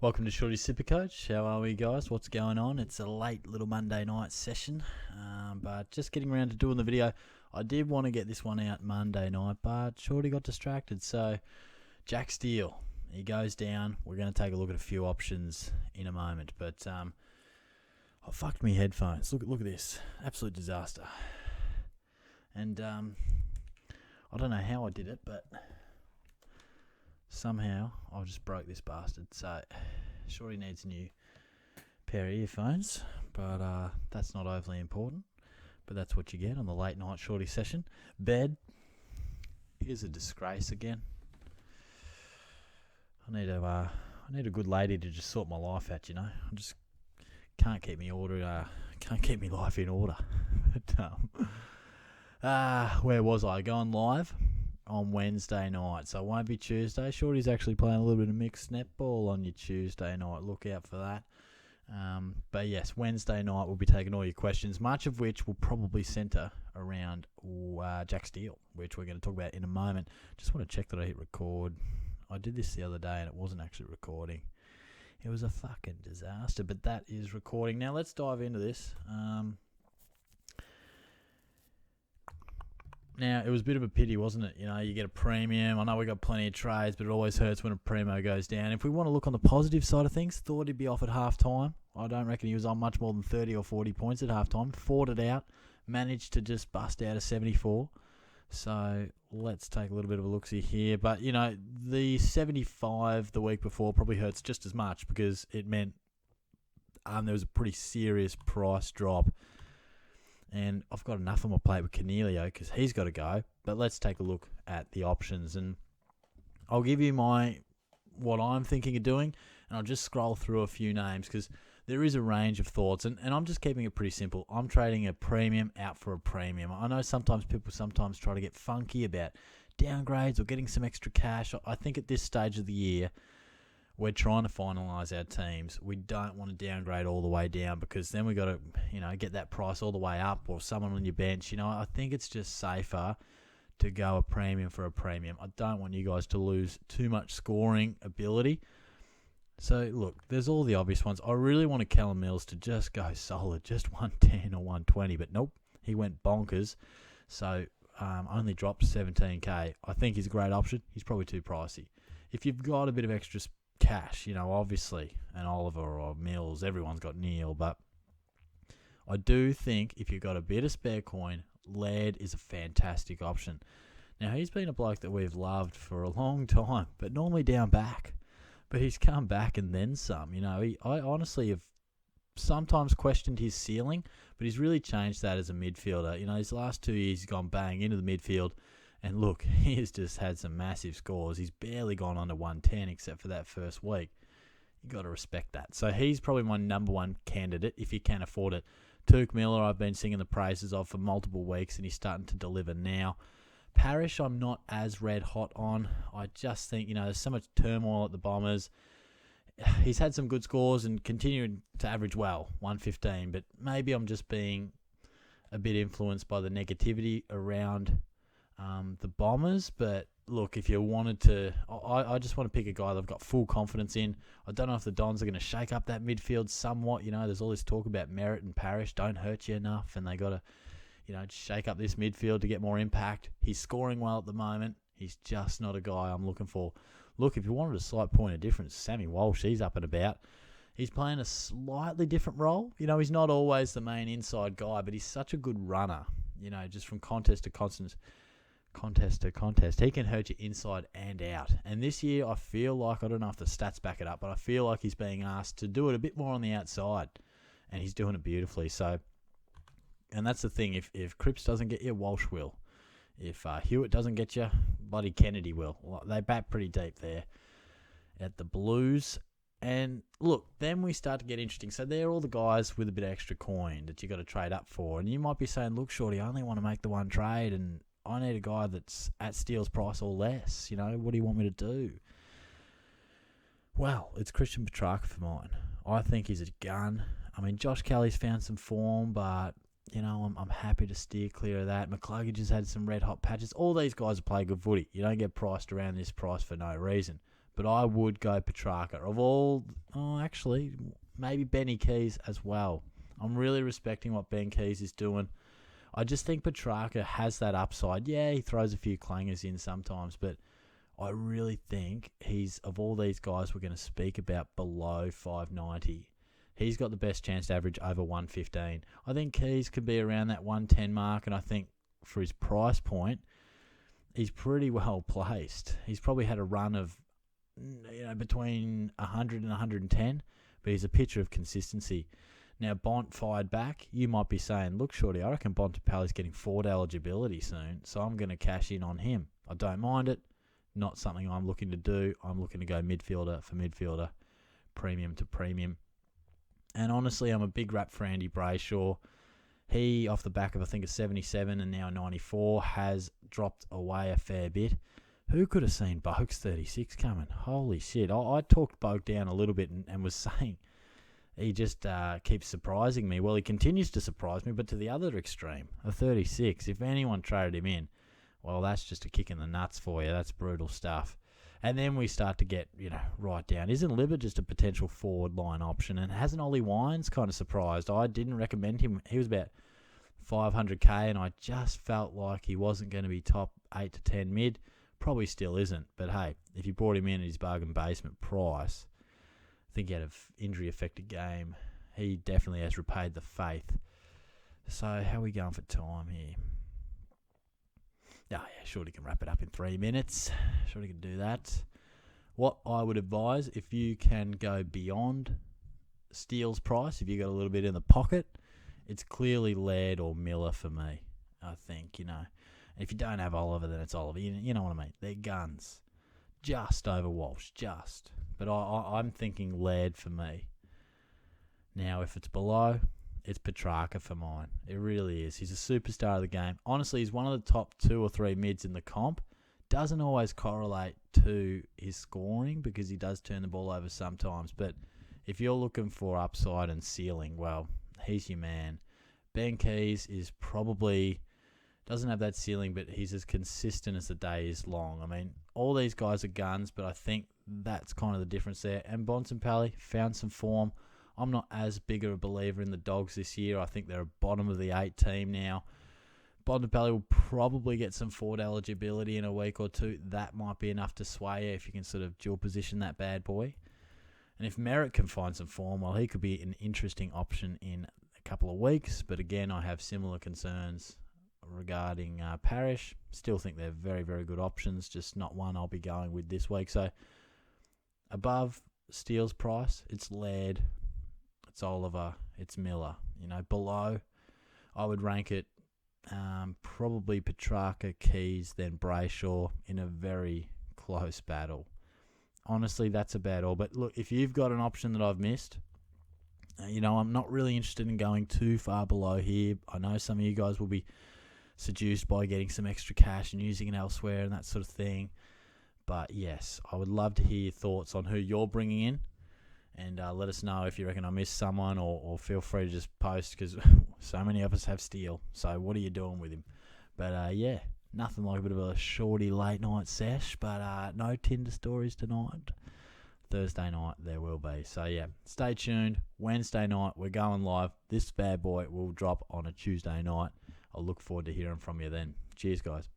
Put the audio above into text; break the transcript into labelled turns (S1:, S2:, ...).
S1: Welcome to Shorty SuperCoach. How are we, guys? What's going on? It's a late little Monday night session, but just getting around to doing the video. I did want to get this one out Monday night, but Shorty got distracted. So, Jack Steele, he goes down. We're going to take a look at a few options in a moment, but I fucked me headphones. Look at this, absolute disaster. And I don't know how I did it, but somehow I just broke this bastard. So Shorty needs a new pair of earphones, but that's not overly important. But that's what you get on the late night Shorty session. Bed is a disgrace again. I need a good lady to just sort my life out. I just can't keep me life in order. But where was I? Going live on Wednesday night, so it won't be Tuesday. Shorty's actually playing a little bit of mixed netball on your Tuesday night. Look out for that. But yes, Wednesday night we'll be taking all your questions, much of which will probably centre around Jack Steele, which we're going to talk about in a moment. Just want to check that I hit record. I did this the other day and it wasn't actually recording. It was a fucking disaster, but that is recording. Now let's dive into this. Now, it was a bit of a pity, wasn't it? You get a premium. I know we got plenty of trades, but it always hurts when a primo goes down. If we want to look on the positive side of things, thought he'd be off at half-time. I don't reckon he was on much more than 30 or 40 points at half-time. Fought it out. Managed to just bust out a 74. So, let's take a little bit of a look-see here. But, the 75 the week before probably hurts just as much because it meant there was a pretty serious price drop. And I've got enough on my plate with Cornelio because he's got to go. But let's take a look at the options. And I'll give you what I'm thinking of doing. And I'll just scroll through a few names because there is a range of thoughts. And I'm just keeping it pretty simple. I'm trading a premium out for a premium. I know people try to get funky about downgrades or getting some extra cash. I think at this stage of the year, we're trying to finalise our teams. We don't want to downgrade all the way down because then we got to, get that price all the way up or someone on your bench. I think it's just safer to go a premium for a premium. I don't want you guys to lose too much scoring ability. So, look, there's all the obvious ones. I really wanted Callum Mills to just go solid, just 110 or 120, but nope, he went bonkers. So, only dropped 17k. I think he's a great option. He's probably too pricey. If you've got a bit of extra cash, obviously, and Oliver or Mills, everyone's got Neil, but I do think if you've got a bit of spare coin, Laird is a fantastic option. Now, he's been a bloke that we've loved for a long time, but normally down back. But he's come back and then some. I honestly have sometimes questioned his ceiling, but he's really changed that as a midfielder. His last 2 years he's gone bang into the midfield. And look, he has just had some massive scores. He's barely gone under 110 except for that first week. You got to respect that. So he's probably my number one candidate if you can afford it. Tuke Miller, I've been singing the praises of for multiple weeks, and he's starting to deliver now. Parrish, I'm not as red hot on. I just think, there's so much turmoil at the Bombers. He's had some good scores and continued to average well, 115. But maybe I'm just being a bit influenced by the negativity around the Bombers. But look, if you wanted to, I just want to pick a guy that I've got full confidence in. I don't know if the Dons are going to shake up that midfield somewhat. There's all this talk about Merritt and Parrish don't hurt you enough, and they got to, shake up this midfield to get more impact. He's scoring well at the moment. He's just not a guy I'm looking for. Look, if you wanted a slight point of difference, Sammy Walsh, he's up and about. He's playing a slightly different role. He's not always the main inside guy, but he's such a good runner. Just from contest to contest, he can hurt you inside and out. And this year, I feel like, I don't know if the stats back it up, but I feel like he's being asked to do it a bit more on the outside, and he's doing it beautifully. So, and that's the thing. If Cripps doesn't get you, Walsh will. If Hewitt doesn't get you, bloody Kennedy will. They bat pretty deep there at the Blues. And look, then we start to get interesting. So they're all the guys with a bit of extra coin that you got to trade up for. And you might be saying, look, Shorty, I only want to make the one trade, and I need a guy that's at Steele's price or less. What do you want me to do? Well, it's Christian Petrarca for mine. I think he's a gun. Josh Kelly's found some form, but I'm happy to steer clear of that. McCluggage has had some red hot patches. All these guys play good footy. You don't get priced around this price for no reason. but I would go Petrarca. Of all, actually, maybe Benny Keys as well. I'm really respecting what Ben Keys is doing. I just think Petrarca has that upside. Yeah, he throws a few clangers in sometimes, but I really think he's, of all these guys we're going to speak about, below 590. He's got the best chance to average over 115. I think Keys could be around that 110 mark, and I think for his price point, he's pretty well placed. He's probably had a run of between 100 and 110, but he's a picture of consistency. Now, Bont fired back. You might be saying, look, Shorty, I reckon Bontempelli's getting Ford eligibility soon, so I'm going to cash in on him. I don't mind it. Not something I'm looking to do. I'm looking to go midfielder for midfielder, premium to premium. And honestly, I'm a big rap for Andy Brayshaw. He, off the back of, I think, a 77 and now a 94, has dropped away a fair bit. Who could have seen Boak's 36 coming? Holy shit. I talked Boak down a little bit and was saying he just keeps surprising me. Well, he continues to surprise me, but to the other extreme, a 36. If anyone traded him in, well, that's just a kick in the nuts for you. That's brutal stuff. And then we start to get, right down. Isn't Libba just a potential forward line option? And hasn't Ollie Wines kind of surprised? I didn't recommend him. He was about 500k, and I just felt like he wasn't going to be top 8 to 10 mid. Probably still isn't. But hey, if you brought him in at his bargain basement price, I think he had an injury-affected game. He definitely has repaid the faith. So how are we going for time here? Oh, yeah, Shorty can wrap it up in 3 minutes. Shorty can do that. What I would advise, if you can go beyond Steele's price, if you got a little bit in the pocket, it's clearly Laird or Miller for me, I think, If you don't have Oliver, then it's Oliver. You know what I mean? They're guns. Just over Walsh, just. But I'm thinking Laird for me. Now, if it's below, it's Petrarca for mine. It really is. He's a superstar of the game. Honestly, he's one of the top 2 or 3 mids in the comp. Doesn't always correlate to his scoring because he does turn the ball over sometimes. But if you're looking for upside and ceiling, well, he's your man. Ben Keys is probably, doesn't have that ceiling, but he's as consistent as the day is long. I mean, all these guys are guns, but I think that's kind of the difference there. And Bontempelli found some form. I'm not as big of a believer in the Dogs this year. I think they're a bottom of the 8 team now. Bontempelli will probably get some forward eligibility in a week or two. That might be enough to sway you if you can sort of dual position that bad boy. And if Merritt can find some form, well, he could be an interesting option in a couple of weeks. But again, I have similar concerns regarding Parrish. Still think they're very, very good options, just not one I'll be going with this week. So above Steele's price, it's Laird, it's Oliver, it's Miller. Below, I would rank it probably Petrarca, Keys, then Brayshaw in a very close battle. Honestly, that's about all. But look, if you've got an option that I've missed, I'm not really interested in going too far below here. I know some of you guys will be seduced by getting some extra cash and using it elsewhere and that sort of thing. But yes, I would love to hear your thoughts on who you're bringing in. And let us know if you reckon I missed someone, or feel free to just post, because so many of us have Steele. So what are you doing with him? But yeah, nothing like a bit of a shorty late night sesh. But no Tinder stories tonight. Thursday night there will be. So yeah, stay tuned. Wednesday night we're going live. This bad boy will drop on a Tuesday night. I'll look forward to hearing from you then. Cheers, guys.